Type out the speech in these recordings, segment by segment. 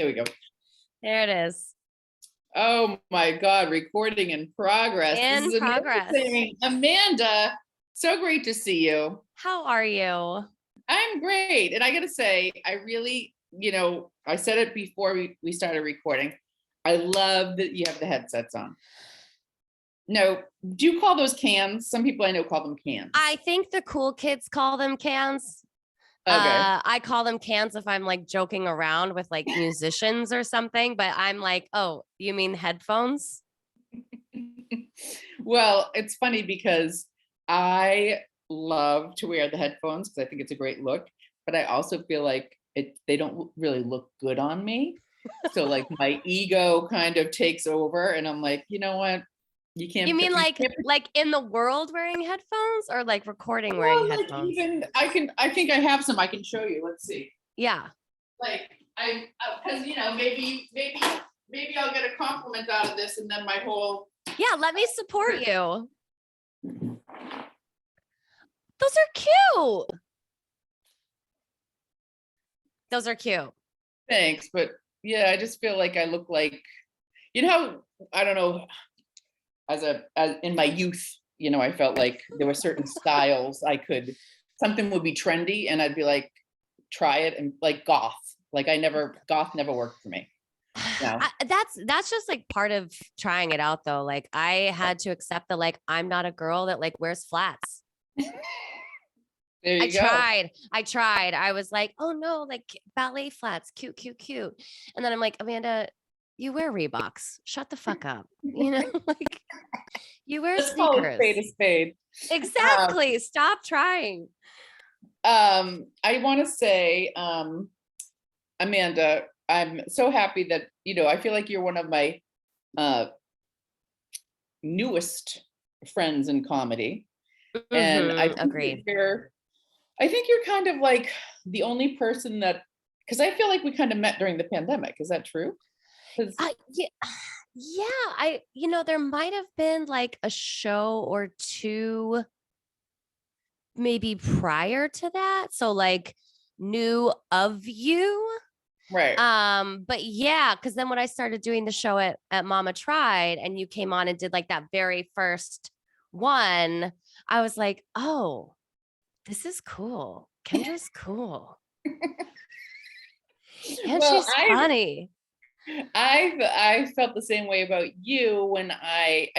There we go. There it is. Oh my God, recording in progress. In This is progress. amazing. Amanda, so great to see you. How are you? I'm great. And I got to say, I really, I said it before we started recording. I love that you have the headsets on. No, do you call those cans? Some people I know call them cans. I think the cool kids call them cans. Okay. I call them cans if I'm like joking around with like musicians or something, but I'm like, oh, you mean headphones? Well, it's funny because I love to wear the headphones because I think it's a great look, but I also feel like they don't really look good on me. So like my ego kind of takes over and I'm like, you know what? You can't. You mean like in the world wearing headphones or like recording wearing headphones? Even I think I have some I can show you. Let's see. Yeah. Like because maybe I'll get a compliment out of this and then my whole. Yeah, let me support you. Those are cute. Those are cute. Thanks, but yeah, I just feel like I look like, I don't know, as in my youth, I felt like there were certain styles something would be trendy and I'd be like, try it, and like goth. Like goth never worked for me. No. That's just like part of trying it out though. Like I had to accept that like I'm not a girl that like wears flats. There you go. I tried. I was like, oh no, like ballet flats, cute. And then I'm like, Amanda, you wear Reeboks. Shut the fuck up. Like you wear Let's call sneakers. a spade a spade. Exactly. Stop trying. I want to say, Amanda, I'm so happy that, I feel like you're one of my newest friends in comedy. And I agreed. I think you're kind of like the only person that, because I feel like we kind of met during the pandemic. Is that true? Yeah. There might have been like a show or two maybe prior to that. So like knew of you. Right. But yeah, because then when I started doing the show at Mama Tried and you came on and did like that very first one, I was like, oh, this is cool. Kendra's cool. And she's funny. I felt the same way about you when I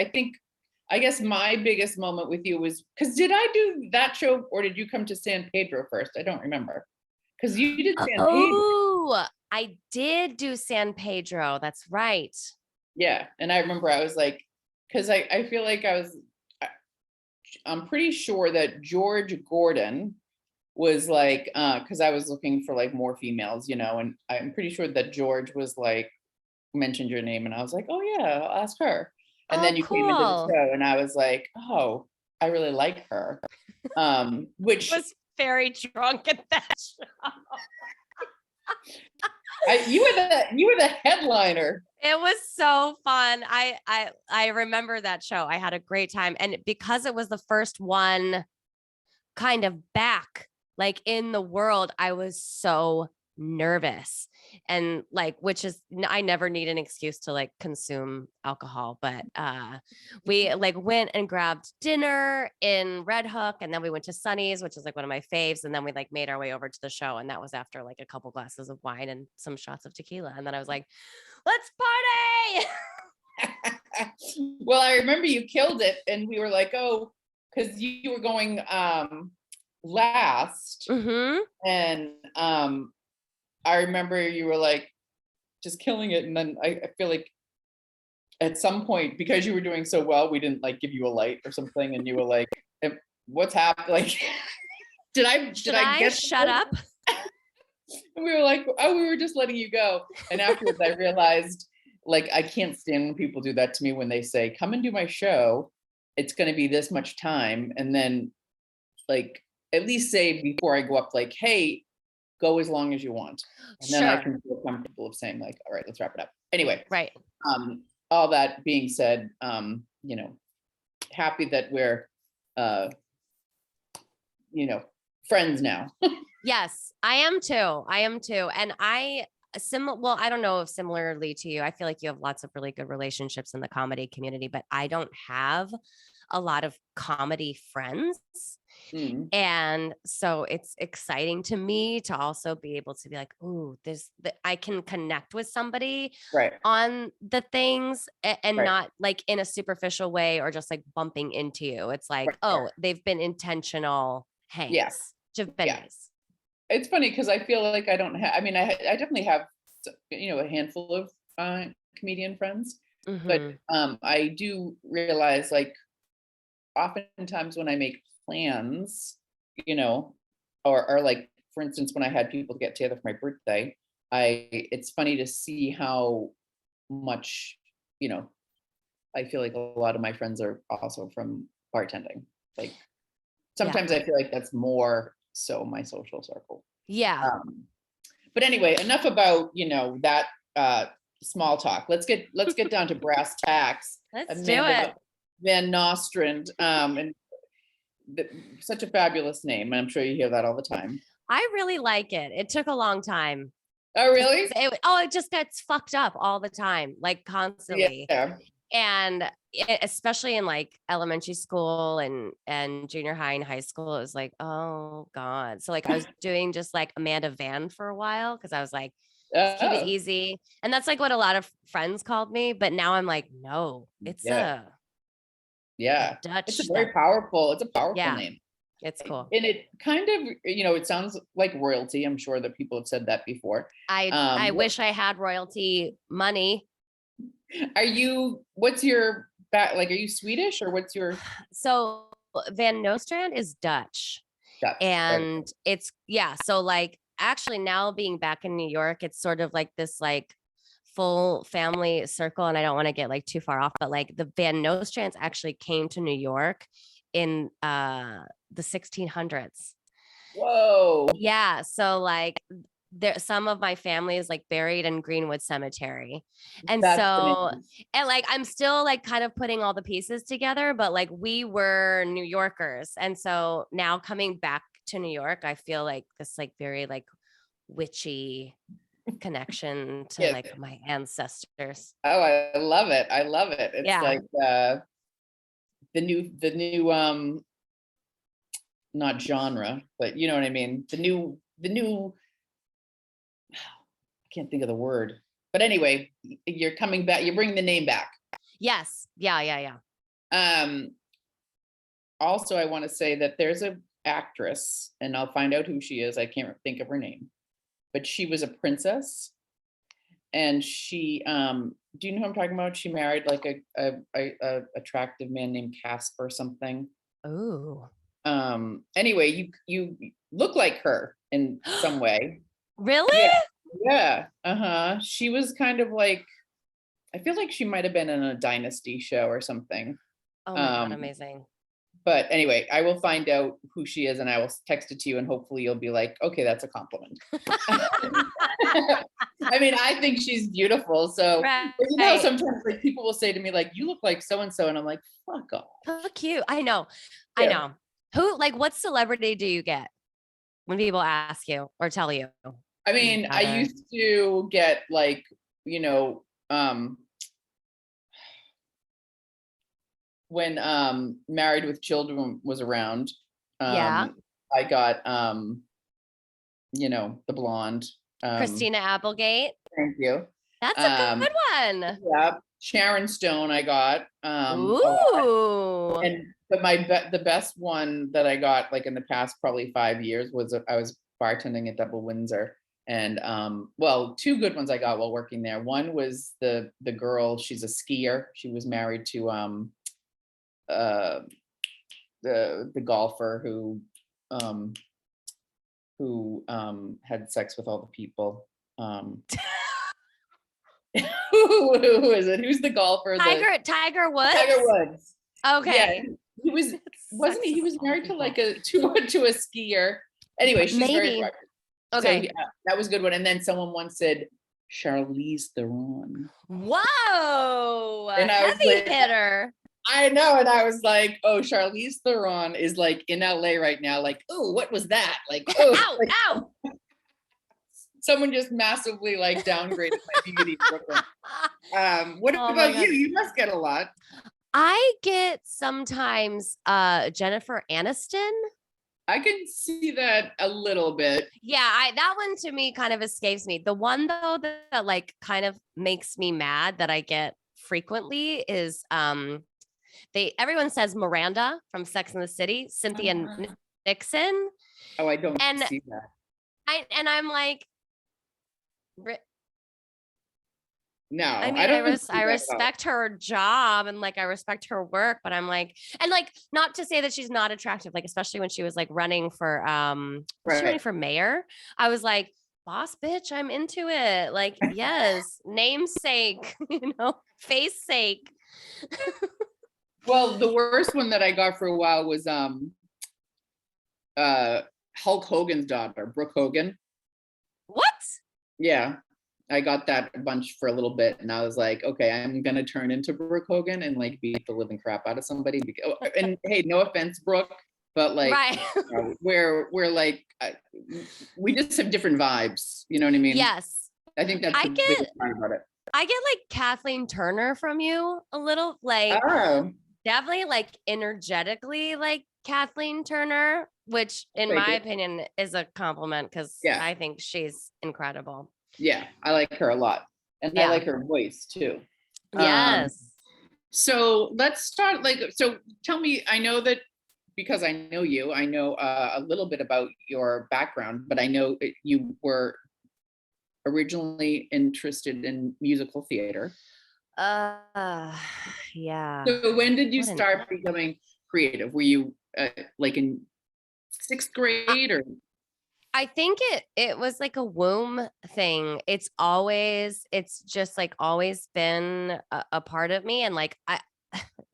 guess my biggest moment with you was, because did I do that show or did you come to San Pedro first? I don't remember. Because you did San Pedro. Oh, I did do San Pedro. That's right. Yeah. And I remember I was like, because I feel like I'm pretty sure that George Gordon was like, because I was looking for like more females, and I'm pretty sure that George was like, mentioned your name and I was like, oh yeah, I'll ask her. And then you came into the show and I was like, oh, I really like her. Which was very drunk at that show. You were the headliner. It was so fun. I remember that show. I had a great time. And because it was the first one kind of back like in the world, I was so nervous. And like, which is, I never need an excuse to like consume alcohol, but we like went and grabbed dinner in Red Hook, and then we went to Sonny's, which is like one of my faves, and then we like made our way over to the show, and that was after like a couple glasses of wine and some shots of tequila, and then I was like, let's party. Well, I remember you killed it, and we were like, oh, because you were going last, and I remember you were like just killing it. And then I feel like at some point, because you were doing so well, we didn't like give you a light or something. And you were like, what's happened? Like, did I get shut up? And we were like, oh, we were just letting you go. And afterwards I realized like, I can't stand when people do that to me when they say, come and do my show. It's going to be this much time. And then like, at least say before I go up, like, hey, go as long as you want. And then I can feel comfortable of saying like, all right, let's wrap it up. Anyway. Right. All that being said, happy that we're, friends now. Yes, I am too. And Well, I don't know if similarly to you, I feel like you have lots of really good relationships in the comedy community, but I don't have a lot of comedy friends. Mm, And so it's exciting to me to also be able to be like, ooh, I can connect with somebody right, on the things and right, not like in a superficial way or just like bumping into you. It's like, right. oh, they've been intentional Yeah, hangs, which have been yeah. nice. It's funny because I feel like I don't have. I mean, I definitely have, a handful of comedian friends, but Hmm. I do realize like oftentimes when I make plans, you know, or like for instance, when I had people get together for my birthday, it's funny to see how much, you know, I feel like a lot of my friends are also from bartending. Like Yeah. sometimes I feel like that's more so my social circle. Yeah. Um, but anyway, enough about, that uh small talk. Let's get down to brass tacks. Let's do it. Amanda Van Nostrand, and the, such a fabulous name. I'm sure you hear that all the time. I really like it. It took a long time. Oh, really? It just gets fucked up all the time, like constantly. Yeah. And especially in like elementary school and junior high and high school, it was like, oh God. So like I was doing just like Amanda Van for a while because I was like, let's keep it Oh, easy. And that's like what a lot of friends called me. But now I'm like, no, it's yeah. a Yeah. It's a Dutch very that, powerful, it's a powerful yeah, name. it's cool. And it kind of, it sounds like royalty. I'm sure that people have said that before. I wish I had royalty money. What's your back? Like, are you Swedish or what's your So Van Nostrand is Dutch. Dutch? Right. And yeah, so like actually now being back in New York, it's sort of like this like full family circle. And I don't want to get like too far off, but like the Van Nostrands actually came to New York in the 1600s. Whoa. Yeah. So like some of my family is like buried in Greenwood Cemetery. And That's so, amazing. and like I'm still like kind of putting all the pieces together, but like we were New Yorkers. And so now coming back to New York, I feel like this like very like witchy connection to Yes. like my ancestors. Oh, I love it. I love it. It's Yeah. like the new not genre, but you know what I mean? The new I can't think of the word. But anyway, you're coming back, you're bringing the name back. Yes. Yeah. Yeah. Yeah. Um Also, I want to say that there's a actress, and I'll find out who she is. I can't think of her name, but she was a princess, and she do you know who I'm talking about? She married like a attractive man named Casper something. Oh, Anyway, you look like her in some way. really? Yeah. Yeah. Uh-huh. She was kind of like, I feel like she might have been in a dynasty show or something. Oh my God. Um, Amazing. but anyway, I will find out who she is and I will text it to you and hopefully you'll be like, okay, that's a compliment. I mean, I think she's beautiful. So, Right. sometimes like people will say to me, like, you look like so and so, and I'm like, fuck off. So cute. I know. I Yeah. know. Who, like, what celebrity do you get when people ask you or tell you? I You mean, I got her. used to get like, you know, when Married with Children was around, Yeah. I got the blonde. Christina Applegate. Thank you. That's a Um, good one. yeah, Sharon Stone I got a lot. Ooh. And but the best one that I got like in the past probably 5 years was I was bartending at Double Windsor. And well, two good ones I got while working there. One was the girl, she's a skier. She was married to uh the golfer um who had sex with all the people. Who is it? Who's the golfer? Tiger Woods? Tiger Woods. Yeah, Okay. he was, wasn't he? He was married to like to a skier. Anyway, she's very Maybe. attractive. So Okay. that was a good one. And then someone once said Charlize Theron, Whoa. and I was Heavy like, hitter. I know, and I was like, oh, Charlize Theron is like in LA right now. Like, oh, what was that? Like, oh, Ow, like, ow. Someone just massively like downgraded my beauty in Brooklyn. What Oh my about you? God. You must get a lot. I get sometimes Jennifer Aniston. I can see that a little bit. Yeah, that one to me kind of escapes me. The one though that like kind of makes me mad that I get frequently is everyone says Miranda from Sex and the City, Cynthia Nixon. Oh, I don't And see that. I'm like, No, I mean, I don't see I that at all. respect her job and like I respect her work, but I'm like, and like not to say that she's not attractive, like especially when she was like running for was she running Right. for mayor? I was like, boss bitch, I'm into it. Like, yes, namesake, face sake. Well, the worst one that I got for a while was Hulk Hogan's daughter, Brooke Hogan. What? Yeah. I got that a bunch for a little bit, and I was like, okay, I'm gonna turn into Brooke Hogan and like beat the living crap out of somebody. And hey, no offense, Brooke, but like, Right. we're like, we just have different vibes. You know what I mean? Yes. I think that's the biggest part about it. I get like Kathleen Turner from you a little, like definitely like energetically like Kathleen Turner, which in my opinion is a compliment because I think she's incredible. Yeah, I like her a lot. And I like her voice too. Yes. So let's start so tell me, I know that because I know you, I know a little bit about your background, but I know you were originally interested in musical theater. Yeah. So when did you start becoming creative? Were you like in 6th grade or? I think it was like a womb thing. It's just like always been a part of me. And like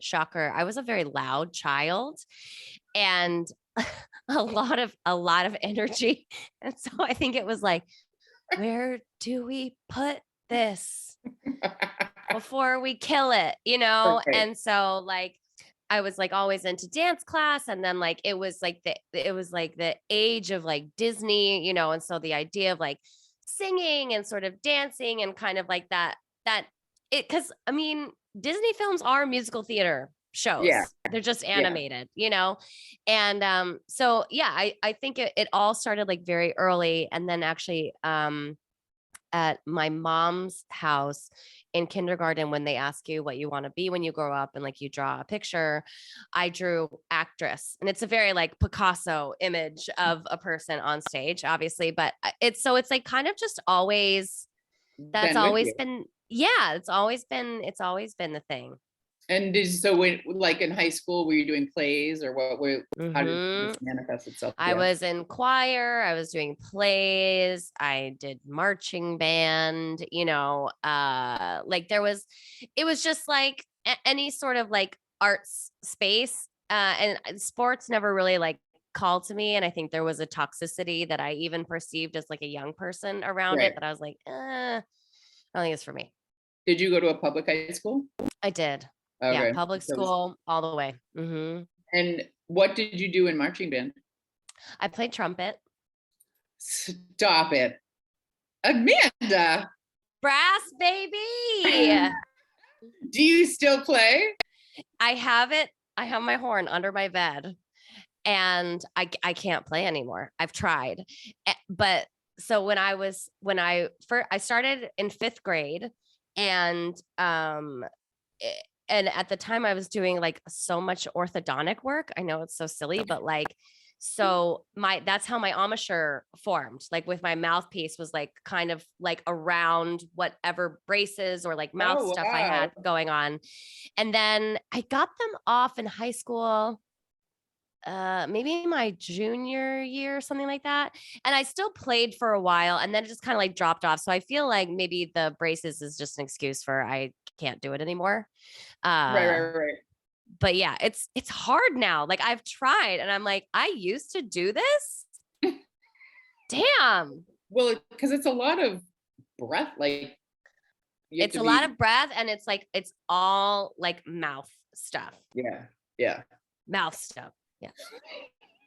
shocker, I was a very loud child and a lot of energy. And so I think it was like, where do we put this before we kill it, Okay. And so like I was like always into dance class, and then like it was like the age of like Disney, and so the idea of like singing and sort of dancing and kind of like that because I mean Disney films are musical theater shows. Yeah. They're just animated, and so yeah, I think it all started like very early, and then actually at my mom's house in kindergarten, when they ask you what you want to be when you grow up and like you draw a picture, I drew actress, and it's a very like Picasso image of a person on stage, obviously, but it's like kind of just always that's always been it's always been the thing. And so when, like in high school, were you doing plays or how did this manifest itself? I was in choir, I was doing plays, I did marching band, like it was just like any sort of like arts space, and sports never really like called to me. And I think there was a toxicity that I even perceived as like a young person around it that I was like, I don't think it's for me. Did you go to a public high school? I did. Okay. Yeah, public school all the way. And what did you do in marching band? I played trumpet. Stop it. Amanda. Brass, baby. Do you still play? I have it. I have my horn under my bed and I can't play anymore. I've tried. But so when I started in 5th grade, and and at the time I was doing like so much orthodontic work. I know it's so silly, but like, so that's how my embouchure formed, like with my mouthpiece was like kind of like around whatever braces or like mouth stuff I had going on. And then I got them off in high school, maybe my junior year, something like that. And I still played for a while, and then it just kind of like dropped off. So I feel like maybe the braces is just an excuse for I can't do it anymore. Right. But yeah, it's hard now. Like I've tried, and I'm like, I used to do this. Damn. Well, because it's a lot of breath. Like it's a lot of breath, and it's like it's all like mouth stuff. Yeah. Mouth stuff. Yeah.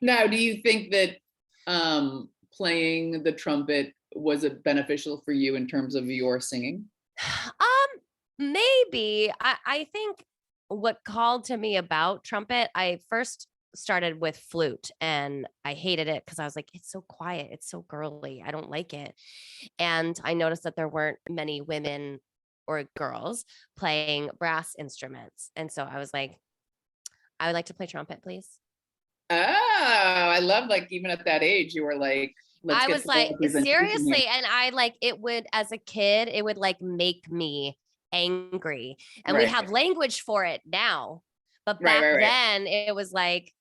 Now, do you think that playing the trumpet was it beneficial for you in terms of your singing? Maybe. I think what called to me about trumpet, I first started with flute and I hated it because I was like, it's so quiet, it's so girly. I don't like it. And I noticed that there weren't many women or girls playing brass instruments. And so I was like, I would like to play trumpet, please. Oh, I love, like, even at that age, you were like, let's I get was some like, representation here. seriously. And I like it would, as a kid, it would like make me angry. And we Right, have language for it now. But right, back right, right. then it was like,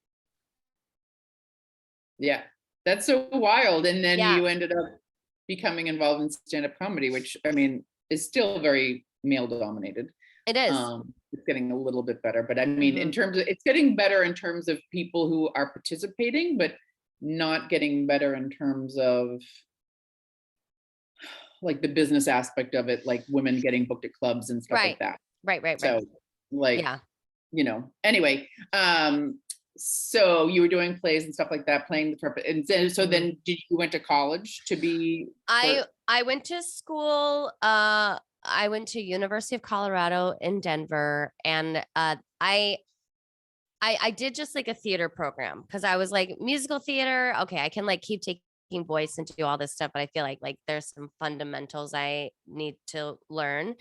Yeah, that's so wild. And then yeah, you ended up becoming involved in stand-up comedy, which I mean is still very male dominated. it is. It's getting a little bit better, but I mean, in Mhm. terms of it's getting better in terms of people who are participating, but not getting better in terms of like the business aspect of it, like women getting booked at clubs and stuff like Right. that. Right. Right. Right. So, like, Yeah. anyway, so you were doing plays and stuff like that, playing the trumpet, and Mhm. then did you went to college to be for? I went to school. I went to University of Colorado in Denver, and I did just like a theater program because I was like musical theater. Okay, I can like keep taking voice and do all this stuff, but I feel like there's some fundamentals I need to learn.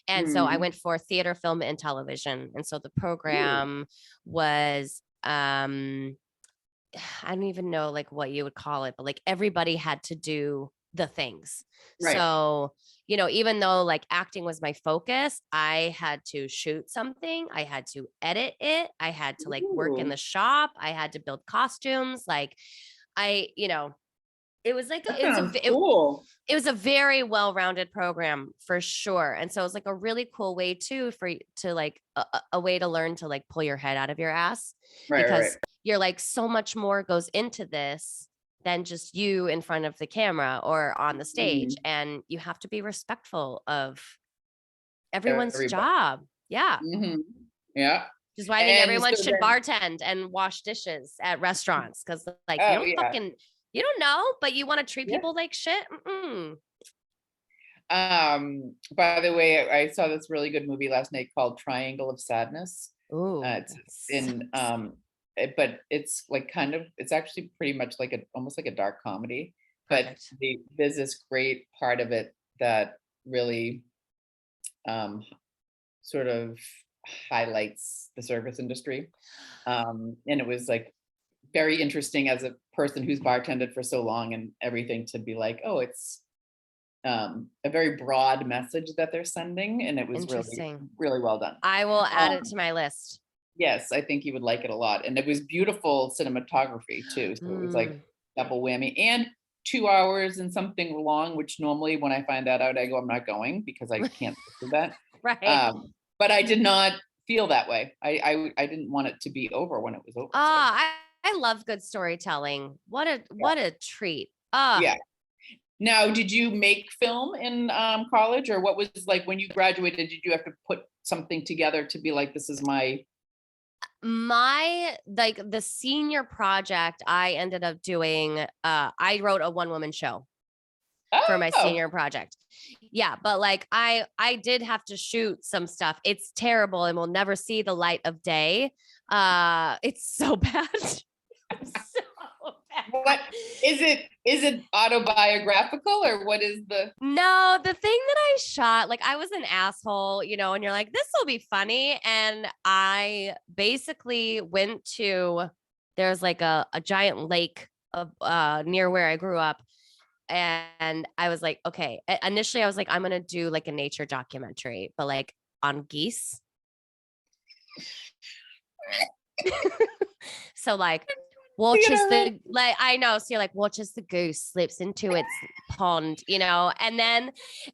And so I Mhm. went for theater, film, and television. And so the Ooh, program was I don't even know like what you would call it, but like everybody had to do the things. right. So, even though like acting was my focus, I had to shoot something, I had to edit it, I had to like work in Ooh, the shop, I had to build costumes, like I, it was like that it was sounds cool. it was a very well-rounded program for sure. And so it was like a really cool way too for to like a way to learn to like pull your head out of your ass Right, right, right. because you're like so much more goes into this than just you in front of the camera or on the stage. Mhm. And you have to be respectful of everyone's Everybody. job. Yeah. Hmm. Yeah. Which is why I think And everyone so should then, bartend and wash dishes at restaurants because like oh yeah, you don't know, but you want to treat yeah. people like shit. Mm-mm. By the way, I saw this really good movie last night called Triangle of Sadness. Ooh, It's in, sounds but it's like kind of, it's actually pretty much like almost like a dark comedy. But perfect. there's this great part of it that really um, sort of highlights the service industry. And it was like very interesting as a person who's bartended for so long and everything to be like, oh, it's a very broad message that they're sending, and it was really, Interesting. really well done. I will add it Um, to my list. yes, I think you would like it a lot, and it was beautiful cinematography too. So it was like Mm, double whammy, and 2 hours and something long, which normally when I find that out, I go, I'm not going because I can't do that. right. But I did not feel that way. I didn't want it to be over when it was over. So Ah, I love good storytelling. yeah, What a treat. Ah, yeah. Now, did you make film in college, or what was like when you graduated? Did you have to put something together to be like, this is my? my like the senior project I ended up doing, I wrote a one-woman show for my Oh, senior project. Yeah, but like I did have to shoot some stuff. It's terrible and will never see the light of day. It's so bad. So bad. what is it? Is it autobiographical, or what is the? No, the thing that I shot, like I was an asshole, and you're like, this will be funny. And I basically went to there's like a giant lake of near where I grew up. And I was like, okay. Initially I was like, I'm gonna do like a nature documentary, but like on geese. So like watches Theater, the like I know. So you're like watches the goose slips into its pond, and then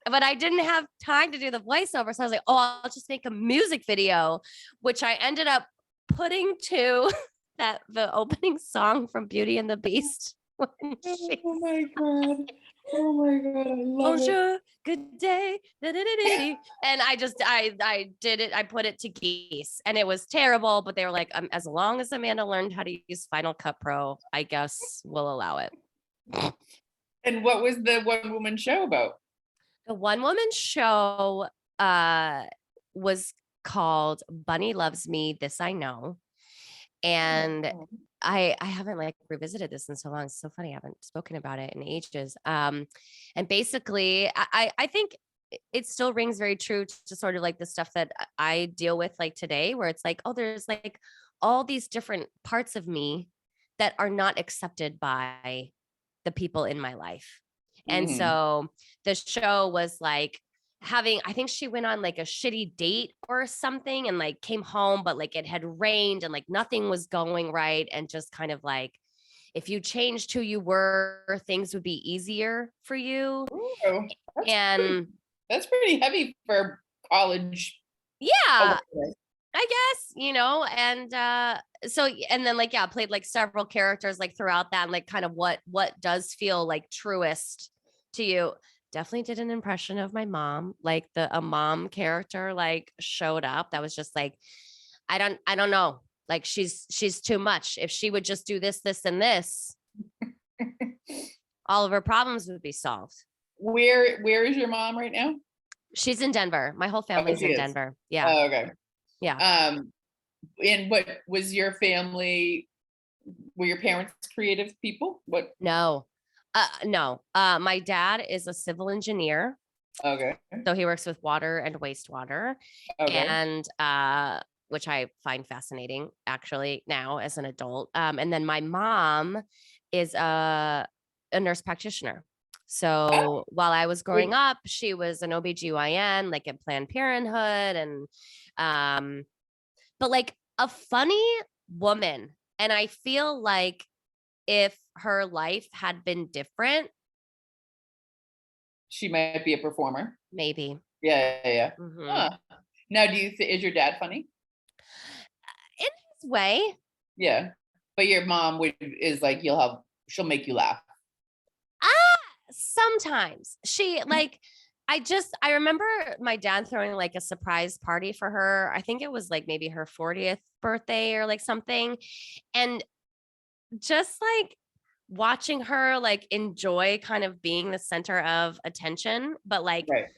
but I didn't have time to do the voiceover. So I was like, oh, I'll just make a music video, which I ended up putting to that the opening song from Beauty and the Beast when she oh my god! Oh my god! I love it. bonjour, good day, da-da-da-da-dee. And I did it. I put it to geese, and it was terrible. But they were like, as long as Amanda learned how to use Final Cut Pro, I guess we'll allow it. And what was the one woman show about? The one woman show was called Bunny Loves Me, This I Know. And Oh. I haven't like revisited this in so long. It's so funny. I haven't spoken about it in ages. And basically I think it still rings very true to sort of like the stuff that I deal with like today, where it's like, oh, there's like all these different parts of me that are not accepted by the people in my life. And Mhm. so the show was like having, I think she went on like a shitty date or something and like came home, but like it had rained and like nothing was going right. And just kind of like, if you changed who you were, things would be easier for you. Ooh, that's pretty And that's pretty heavy for college yeah, awareness. I guess, and so and then like yeah, played like several characters like throughout that and like kind of what does feel like truest to you. Definitely did an impression of my mom, like a mom character like showed up that was just like I don't know. Like she's too much. If she would just do this, this, and this, all of her problems would be solved. Where is your mom right now? She's in Denver. My whole Oh, family's she in is. Denver. Yeah. Oh, okay. Yeah. Um, and what was your family? Were your parents creative people? What? No. No. My dad is a civil engineer. Okay. So he works with water and wastewater, Okay. and which I find fascinating actually now as an adult. And then my mom is a nurse practitioner. Oh, So while I was growing wait, up, she was an OBGYN, like at Planned Parenthood, and um, but like a funny woman. And I feel like if her life had been different, she might be a performer. maybe. Yeah, yeah, yeah. Hmm. Huh. Now, is your dad funny? In his way. Yeah, but your mom is like she'll make you laugh. Sometimes she like I remember my dad throwing like a surprise party for her. I think it was like maybe her 40th birthday or like something. And just like watching her like enjoy kind of being the center of attention, but like Right,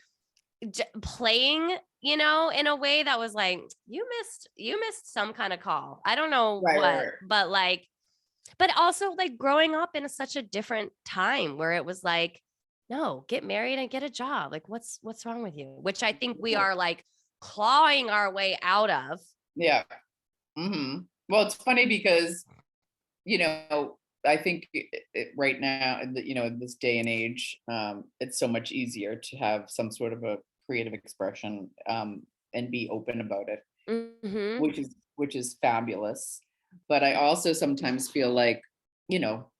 playing, in a way that was like you missed some kind of call. I don't know right, right, what, right. but also like growing up in such a different time where it was like, no, get married and get a job. Like what's wrong with you? Which I think we are like clawing our way out of. Yeah. Well, it's funny because I think right now, in this day and age, it's so much easier to have some sort of a creative expression, and be open about it, Hmm. which is fabulous. But I also sometimes feel like, you know,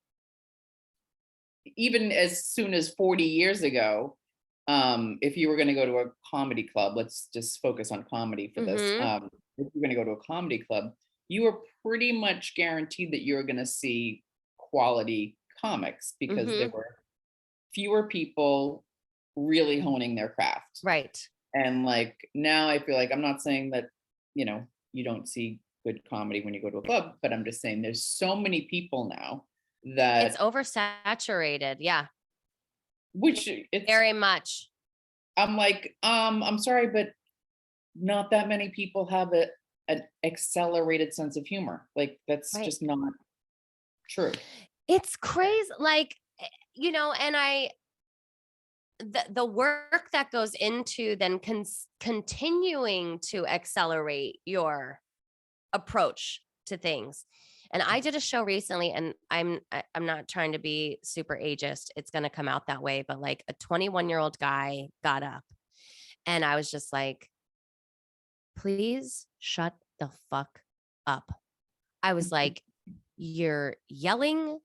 even as soon as 40 years ago, if you were going to go to a comedy club, let's just focus on comedy for this. Hmm. If you're going to go to a comedy club, you were pretty much guaranteed that you were going to see quality comics because there Hmm. were fewer people really honing their craft. Right. And like now I feel like I'm not saying that, you don't see good comedy when you go to a club, but I'm just saying there's so many people now It's that oversaturated. Yeah, which it's very much. I'm like, I'm sorry, but not that many people have an accelerated sense of humor. Like that's Right. just not true. It's crazy. Like, and the work that goes into then continuing to accelerate your approach to things. And I did a show recently, and I'm not trying to be super ageist. It's going to come out that way, but like a 21-year-old guy got up, and I was just like, please shut the fuck up. I was like, you're yelling.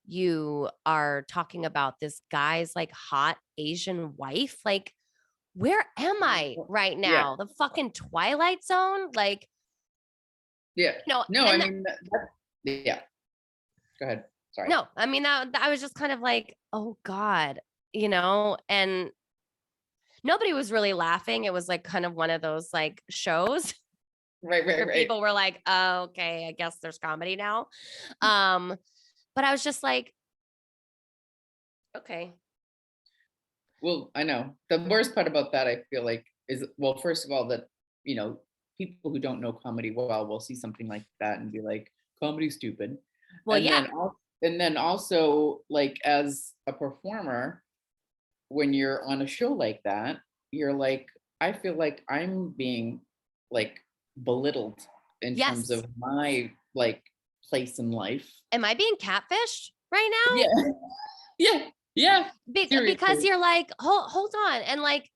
You are talking about this guy's like hot Asian wife. Like, where am I right Yeah, now? The fucking Twilight Zone? Like, yeah. No, I and mean yeah. Go ahead. Sorry. no, I mean, that I was just kind of like, oh God, and nobody was really laughing. It was like kind of one of those like shows Right, right, where right. people were like, oh, okay, I guess there's comedy now. Um, but I was just like, Okay. Well, I know. The worst part about that, I feel like, is, well, first of all, that, you know, people who don't know comedy well will see something like that and be like, comedy's stupid. Well, And yeah. then also, like, as a performer, when you're on a show like that, you're like, I feel like I'm being like belittled in terms Yes. of my like place in life. Am I being catfished right Yeah. now? Yeah. Yeah. Because Seriously. you're like, hold on. And like,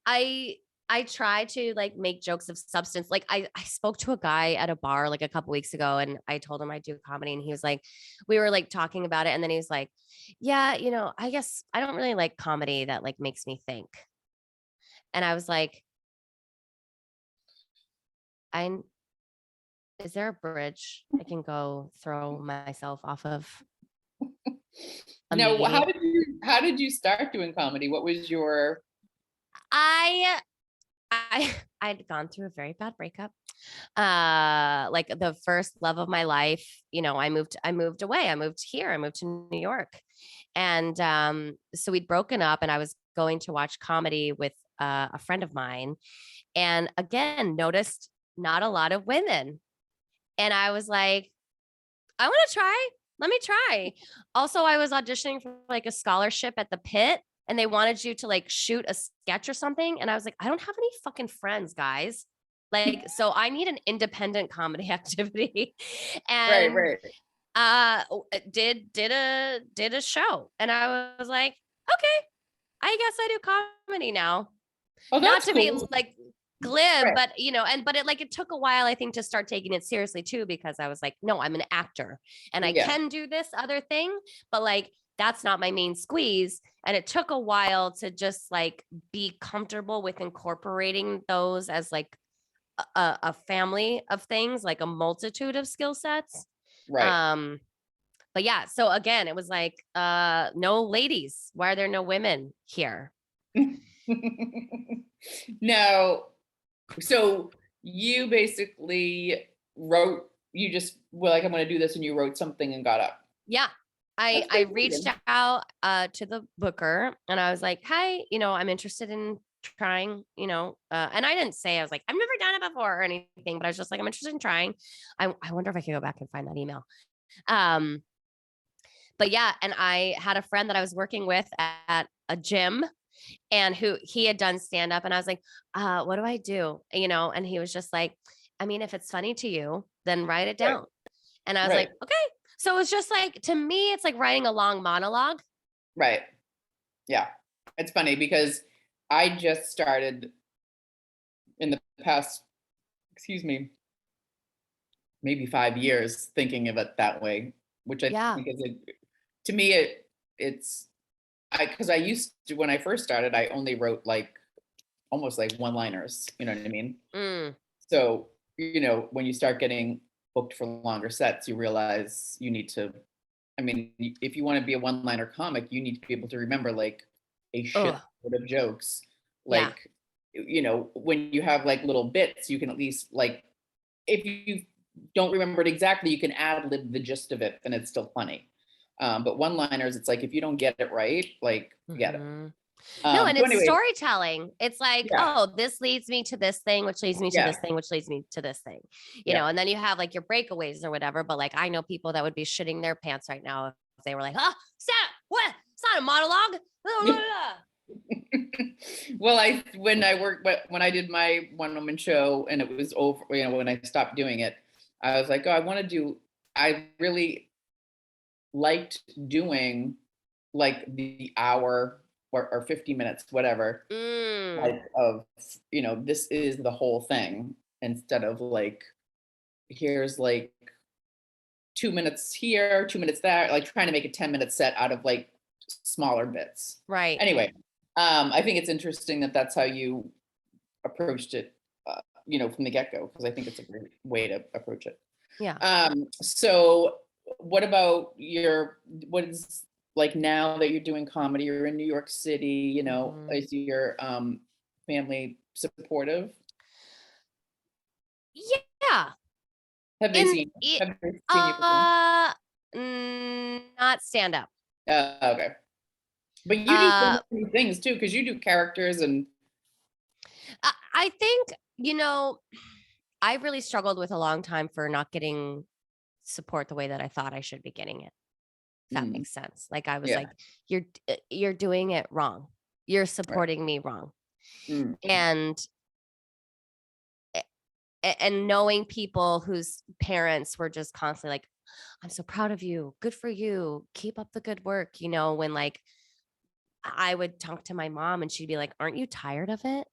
I I try to like make jokes of substance. Like I spoke to a guy at a bar like a couple weeks ago and I told him I do comedy and he was like, we were like talking about it. And then he was like, yeah, I guess I don't really like comedy that like makes me think. And I was like, I is there a bridge I can go throw myself off of Now, immediately? how did you start doing comedy? What was your I I'd gone through a very bad breakup. Like the first love of my life, I moved away. I moved here. I moved to New York. And so we'd broken up and I was going to watch comedy with a friend of mine and again noticed not a lot of women. And I was like, I want to try. Let me try. Also, I was auditioning for like a scholarship at the Pit and they wanted you to like shoot a sketch or something. And I was like, I don't have any fucking friends, guys. Like, so I need an independent comedy activity. right, And right. did a show. And I was like, okay, I guess I do comedy now. Oh, Not that's to be cool. like glib, Right. but it took a while, I think, to start taking it seriously too, because I was like, no, I'm an actor and I Yeah. can do this other thing, but like that's not my main squeeze. And it took a while to just like be comfortable with incorporating those as like a family of things, like a multitude of skill sets. Right. Um, but yeah, so again, it was like, no ladies. Why are there no women here? Now, so you basically you just were like, I'm going to do this, and you wrote something and got up. Yeah. I That's I pretty reached good. out to the booker and I was like, "Hi, I'm interested in trying, and I didn't say I was like, I've never done it before or anything, but I was just like, I'm interested in trying. I wonder if I could go back and find that email. Um, but yeah, and I had a friend that I was working with at a gym and who he had done stand up and I was like, what do I do? And he was just like, I mean, if it's funny to you, then write it Right. down. And I was Right. like, okay. So it was just like, to me, it's like writing a long monologue. Right. Yeah. It's funny because I just started in the past, excuse me, maybe 5 years thinking of it that way, which I Yeah. think to me, it's, because I used to, when I first started, I only wrote like almost like one liners, you know what I mean? Mm, So, when you start getting booked for longer sets, you realize you need to, I mean, if you want to be a one liner comic, you need to be able to remember like a shit ugh. load of jokes. Yeah. Like, when you have like little bits, you can at least like, if you don't remember it exactly, you can ad lib the gist of it and it's still funny. But one liners, it's like, if you don't get it right, like, forget it. Mhm. No, and So it's anyway, storytelling. It's like, yeah, oh, this leads me to this thing, which leads me to this yeah, thing, which leads me to this thing, yeah. and then you have like your breakaways or whatever. But like, I know people that would be shitting their pants right now if they were like, oh, stop, what? It's not a monologue. Well, when I did my one woman show and it was over, when I stopped doing it, I was like, oh, I really liked doing like the hour or 50 minutes, whatever, Mm, like of, this is the whole thing instead of like, here's like 2 minutes here, 2 minutes there, like trying to make a 10-minute set out of like smaller bits. right. Anyway, I think it's interesting that that's how you approached it, from the get-go, because I think it's a great way to approach it. Yeah. So what is, like, now that you're doing comedy, you're in New York City, Mhm. is your family supportive? Yeah. Have they In seen it, have they seen you perform? not stand up. Okay. But you do so many things too, because you do characters and. I think, I really struggled with a long time for not getting support the way that I thought I should be getting it. If that makes sense. Like I was Yeah. like, you're doing it wrong. You're supporting me wrong. Mm. And and knowing people whose parents were just constantly like, I'm so proud of you. Good for you. Keep up the good work. When like I would talk to my mom and she'd be like, aren't you tired of it?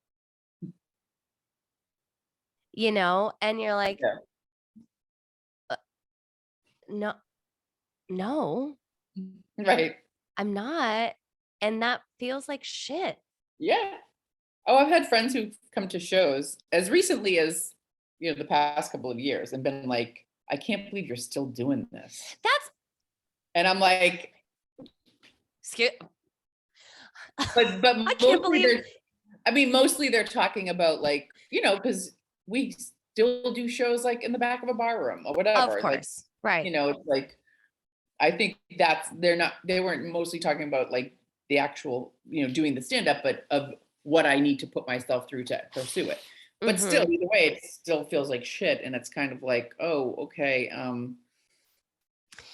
And you're like, Yeah. no, no, Right. I'm not. And that feels like shit. Yeah. Oh, I've had friends who've come to shows as recently as, the past couple of years and been like, I can't believe you're still doing this. That's And I'm like, scary. but I can't believe. mostly they're talking about like, because we still do shows like in the back of a bar room or whatever. Of Like, course. Right. it's like, I think they weren't mostly talking about like the actual, doing the stand up, but of what I need to put myself through to pursue it. But still, either way, it still feels like shit. And it's kind of like, oh, okay.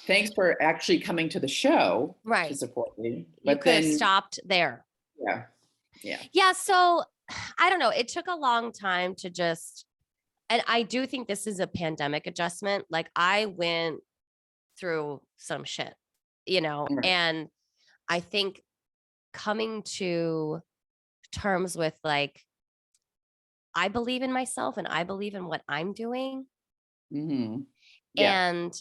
Thanks for actually coming to the show to support me. You But could have then, stopped there. yeah. Yeah. Yeah. So I don't know. It took a long time to just, and I do think this is a pandemic adjustment. Like I went through some shit, Right. and I think coming to terms with like, I believe in myself and I believe in what I'm doing. Mm-hmm. Yeah. And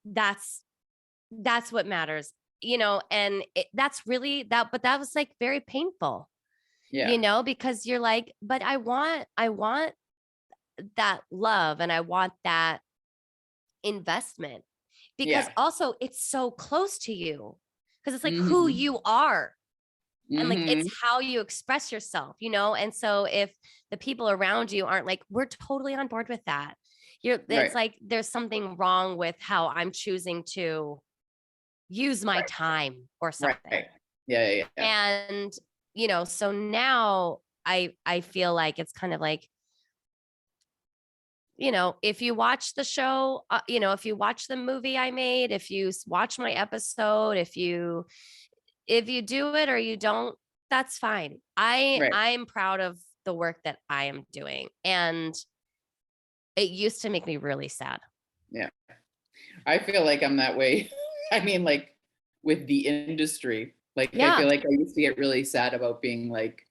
that's what matters, and that's really that, but that was like very painful, Yeah. because you're like, but I want that love and I want that investment because Yeah. also it's so close to you because it's like who Mm-hmm. you are and like it's Mm-hmm. how you express yourself, and so if the people around you aren't like, we're totally on board with that, it's Right. like there's something wrong with how I'm choosing to use my time or Right. something. Right. Yeah. Yeah. Yeah. And so now I feel like it's kind of like, if you watch the show, if you watch the movie I made, if you watch my episode, if you do it or you don't, that's fine. Right. I'm proud of the work that I am doing. And it used to make me really sad. Yeah. I feel like I'm that way. Like with the industry, like I Yeah. feel like I used to get really sad about being like,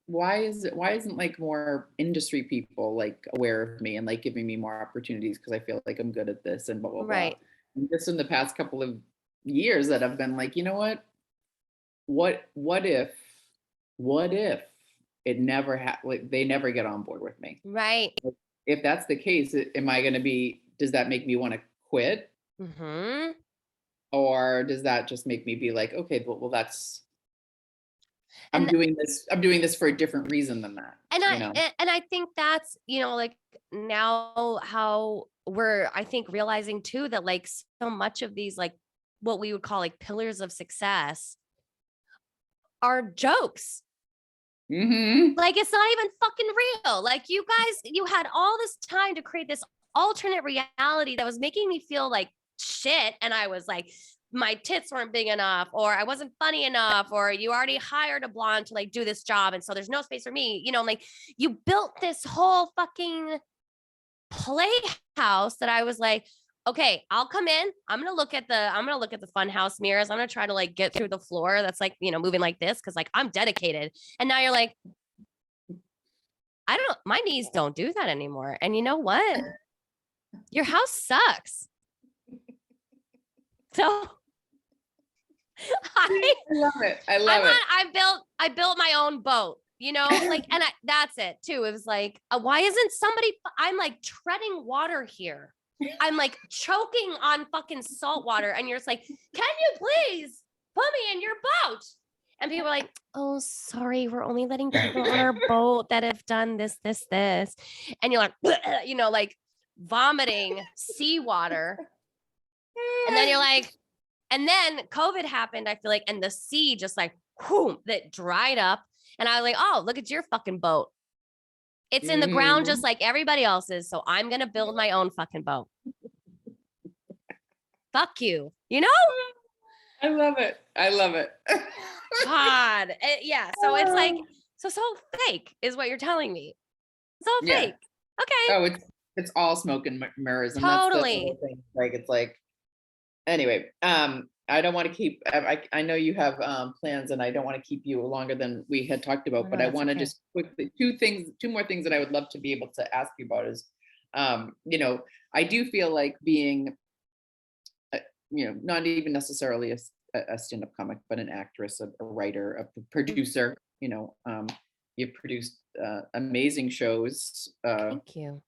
why isn't like more industry people like aware of me and like giving me more opportunities because I feel like I'm good at this and blah blah blah. Right. And just in the past couple of years that I've been like, you know what? What if it never like they never get on board with me? Right. If that's the case, am I going to be? Does that make me want to quit? Mm-hmm. Or does that just make me be like, okay, well that's And I'm doing this for a different reason than that, and I think that's, like now how we're, I think, realizing too that like so much of these like what we would call like pillars of success are jokes. Mm-hmm. Like it's not even fucking real. Like you guys, you had all this time to create this alternate reality that was making me feel like shit. And I was like, my tits weren't big enough, or I wasn't funny enough, or you already hired a blonde to like do this job. And so there's no space for me, like you built this whole fucking playhouse that I was like, okay, I'll come in. I'm gonna look at the fun house mirrors. I'm gonna try to like get through the floor that's like, moving like this because like I'm dedicated. And now you're like, my knees don't do that anymore. And you know what? Your house sucks. So I love it. I love it. I built my own boat, like, and that's it too. It was like, why isn't somebody, I'm like treading water here. I'm like choking on fucking salt water. And you're just like, can you please put me in your boat? And people are like, oh, sorry, we're only letting people on our boat that have done this, this, this. And you're like, like vomiting seawater. And then you're like, And then COVID happened, I feel like, and the sea just like, whoom, that dried up. And I was like, oh, look at your fucking boat. It's in the ground just Mhm. like everybody else's. So I'm going to build my own fucking boat. Fuck you. You know? I love it. I love it. God. Yeah. So it's like, so fake is what you're telling me. It's all Yeah. fake. Okay. Oh, it's all smoke and mirrors, and that's the Totally. whole thing. Like it's like anyway. I don't want to keep. I know you have plans, and I don't want to keep you longer than we had talked Oh, about. no, But I that's want to okay. just quickly two more things that I would love to be able to ask you about is, I do feel like being, not even necessarily a stand-up comic, but an actress, a writer, a Mm, producer. You've produced amazing shows. thank you.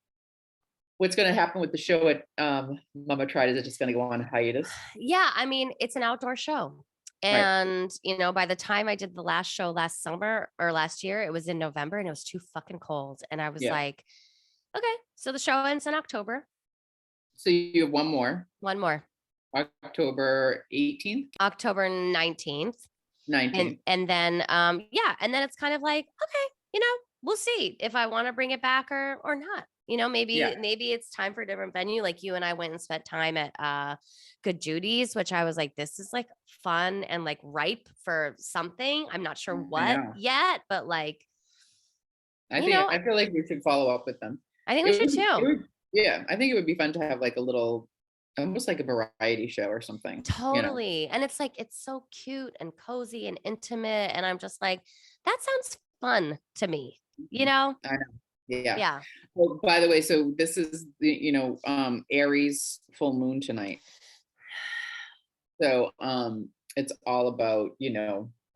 What's going to happen with the show at Mama Tried? Is it just going to go on hiatus? Yeah. I mean, it's an outdoor show. Right. And, by the time I did the last show last summer or last year, it was in November and it was too fucking cold. And I was Yeah. like, okay, so the show ends in October. So you have one more, One more, October 18th, October 19th. And 19th. and then yeah, and then it's kind of like, okay, we'll see if I want to bring it back or not. Yeah. Maybe it's time for a different venue. Like you and I went and spent time at Good Judy's, which I was like, this is like fun and like ripe for something. I'm not sure I what know. yet, but like, I you think know, I feel like we should follow up with them. I think we It should would, it too. would, yeah. I think it would be fun to have like a little, almost like a variety show or something. Totally. And it's like, it's so cute and cozy and intimate. And I'm just like, that sounds fun to me, you Mhm. know? I know. Yeah. Yeah. Well, by the way, so this is the Aries full moon tonight. So it's all about,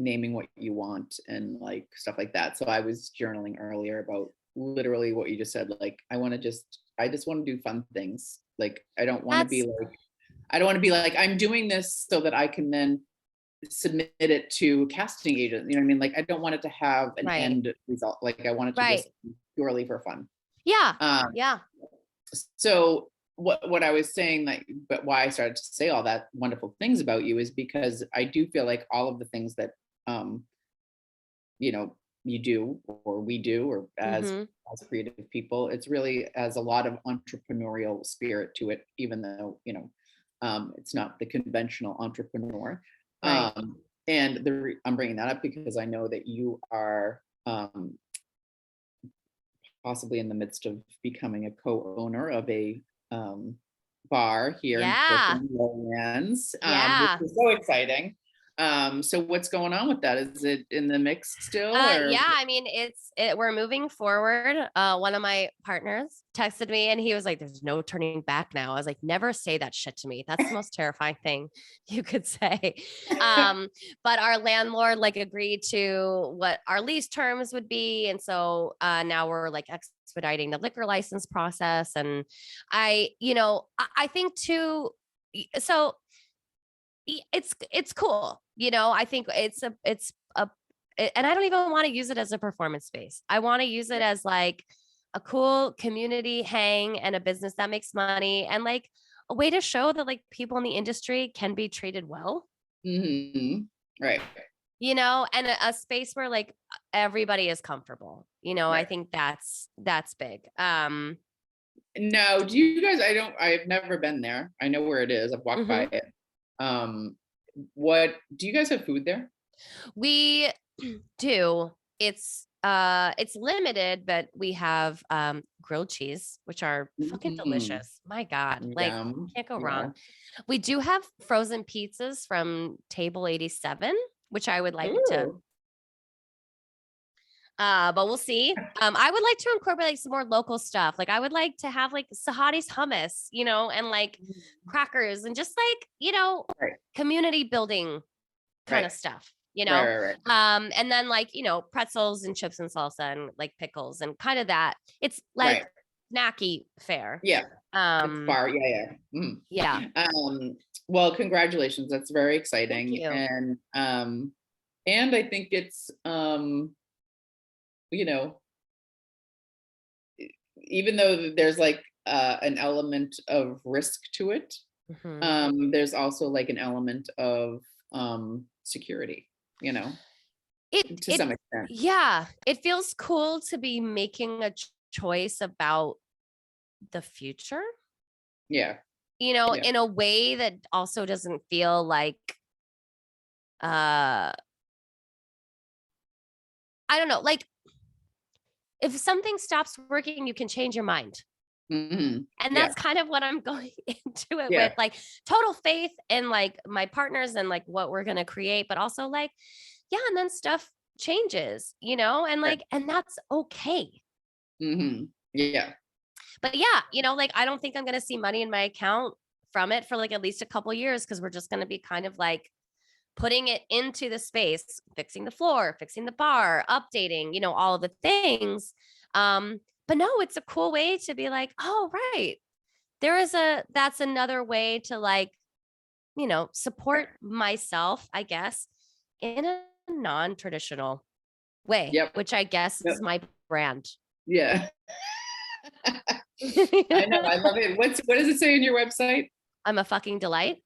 naming what you want and like stuff like that. So I was journaling earlier about literally what you just said. Like I just want to do fun things. Like That's I don't want to be like, I'm doing this so that I can then submit it to casting agents. You know what I mean? Like I don't want it to have an right. end result. Like I want it to Right. just be purely for fun. Yeah. Um, Yeah. so what I was saying, like, but why I started to say all that wonderful things about you is because I do feel like all of the things that um you know you do or we do or Mhm. as creative people, it's really as a lot of entrepreneurial spirit to it, even though it's not the conventional entrepreneur. Right. um and I'm bringing that up because I know that you are possibly in the midst of becoming a co-owner of a um, bar here in Yeah. Brooklyn, Lowlands, which Yeah. is so exciting. So what's going on with that? Is it in the mix still, or Yeah, I mean, we're moving forward. One of my partners texted me and he was like, there's no turning back now. I was like, never say that shit to me. That's the most terrifying thing you could say. Um, but our landlord like agreed to what our lease terms would be. And so now we're like expediting the liquor license process. And I think too, so it's cool. I think and I don't even want to use it as a performance space. I want to use it as like a cool community hang and a business that makes money and like a way to show that like people in the industry can be treated well, Mhm. Right, and a space where like everybody is comfortable. I right. think that's big. No, do you guys? I've never been there. I know where it is. I've walked by Mhm. it. Um, what do you guys have food there? We do. It's limited, but we have grilled cheese, which are fucking Mm, delicious. My God. Like yum. can't go wrong. Yeah. We do have frozen pizzas from Table 87, which I would like to Ooh. but we'll see. I would like to incorporate like some more local stuff. Like I would like to have like Sahadi's hummus, and like crackers and just like, Right, community building kind right, of stuff, right, right, right. and then like, pretzels and chips and salsa and like pickles and kind of that. It's like Right. snacky fare. Yeah. It's Um, far. Yeah, yeah. Mhm. yeah. Well, congratulations. That's very Thank exciting. you. And I think it's you know, even though there's like an element of risk to it, there's also like an element of security, you know, to some extent. Yeah, it feels cool to be making a choice about the future, Yeah. you know, Yeah. in a way that also doesn't feel like, I don't know, like if something stops working, you can change your mind. Mm-hmm. And Yeah. that's kind of what I'm going into it Yeah. with, like total faith in like my partners and like what we're going to create, but also like, yeah, and then stuff changes, you know, and like, and that's okay. Mm-hmm. Yeah. But yeah, you know, like I don't think I'm going to see money in my account from it for like at least a couple years, because we're just going to be kind of like putting it into the space, fixing the floor, fixing the bar, updating, you know, all of the things. But no, it's a cool way to be like, oh, right. That's another way to like, you know, support myself, I guess, in a non-traditional way, Yep. which I guess is my brand. Yeah. I know. I love it. What does it say in your website? I'm a fucking delight.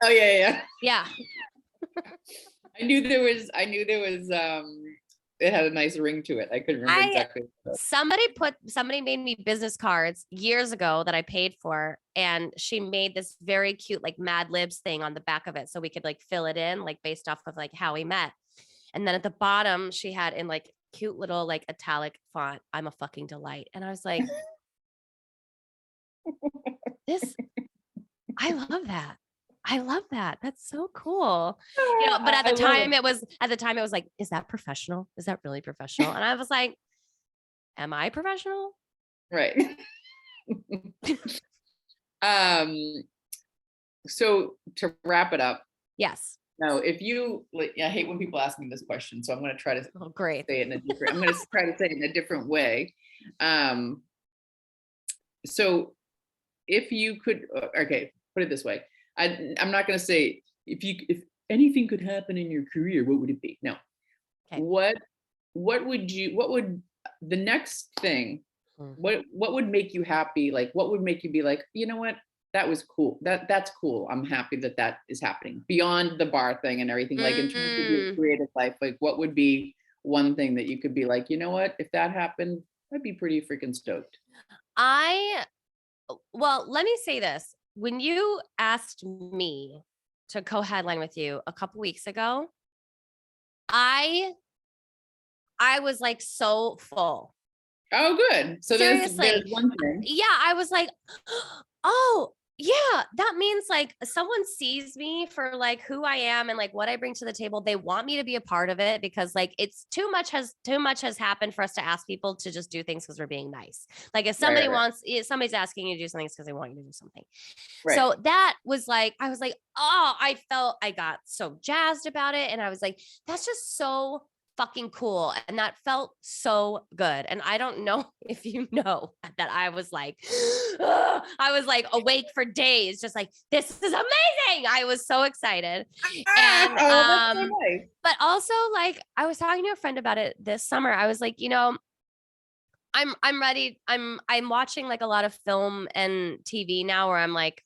Oh yeah. Yeah. I knew there was it had a nice ring to it. I couldn't remember exactly. Somebody made me business cards years ago that I paid for, and she made this very cute like Mad Libs thing on the back of it so we could like fill it in like based off of like how we met. And then at the bottom she had in like cute little like italic font, I'm a fucking delight. And I was like, I love that. I love that. That's so cool. You know, but at the time it was like, is that professional? Is that really professional? And I was like, am I professional? Right. So to wrap it up. Yes. No, if you like, I hate when people ask me this question, so I'm going to try to say it in a different. I'm going to try to say it in a different way. So if you could, okay, put it this way. I'm not going to say if anything could happen in your career, what would it be? No. Okay. What would the next thing? What would make you happy? Like, what would make you be like, you know what? That was cool. That's cool. I'm happy that is happening beyond the bar thing and everything. Like in terms of your creative life, like what would be one thing that you could be like, you know what? If that happened, I'd be pretty freaking stoked. Well, let me say this. When you asked me to co-headline with you a couple weeks ago, I was like so full. Oh, good. So there's one thing. Yeah, I was like, oh, yeah, that means like someone sees me for like who I am and like what I bring to the table. They want me to be a part of it because like it's too much has happened for us to ask people to just do things because we're being nice. Like if somebody somebody's asking you to do something because they want you to do something. Right. So that was like, I was like, oh, I got so jazzed about it. And I was like, that's just so fucking cool. And that felt so good. And I don't know if you know that I was like awake for days, just like, this is amazing. I was so excited. And that's so nice. But also like I was talking to a friend about it this summer. I was like, you know, I'm ready. I'm watching like a lot of film and TV now where I'm like,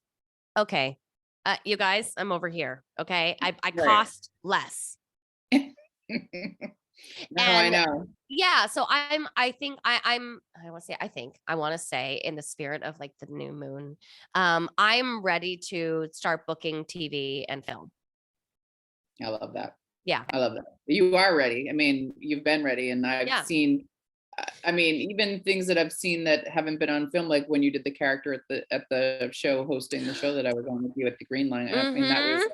okay, you guys, I'm over here. Okay. I cost less. No, I know. Yeah. So I want to say in the spirit of like the new moon, I'm ready to start booking TV and film. I love that. Yeah. I love that. You are ready. I mean, you've been ready, and I've seen, I mean, even things that I've seen that haven't been on film, like when you did the character at the show, hosting the show that I was on with you at the Green Line. I mean, that was,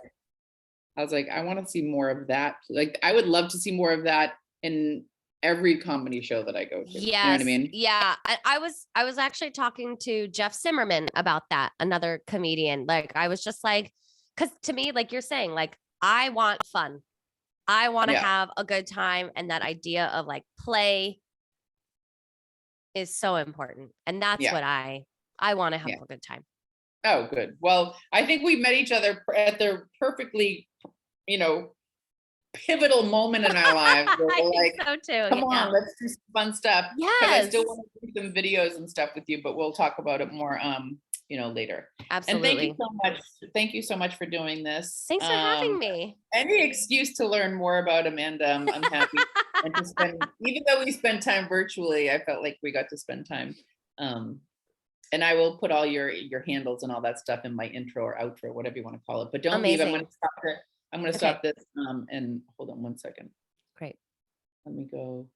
I was like, I want to see more of that. Like, I would love to see more of that in every comedy show that I go to. Yes. You know what I mean? Yeah. I was actually talking to Jeff Zimmerman about that, another comedian. Like, I was just like, because to me, like you're saying, like, I want fun. I want to have a good time. And that idea of like play is so important. And that's what I want to have a good time. Oh, good. Well, I think we met each other at the perfectly, you know, pivotal moment in our lives. Where we're like, so too. Come on, let's do some fun stuff. Yes. I still want to do some videos and stuff with you, but we'll talk about it more later. Absolutely. And thank you so much. Thank you so much for doing this. Thanks for having me. Any excuse to learn more about Amanda, I'm happy. And to spend, even though we spent time virtually, I felt like we got to spend time. And I will put all your handles and all that stuff in my intro or outro, whatever you want to call it. But don't leave. I'm going to stop it. I'm going to stop this. And hold on one second. Great. Let me go.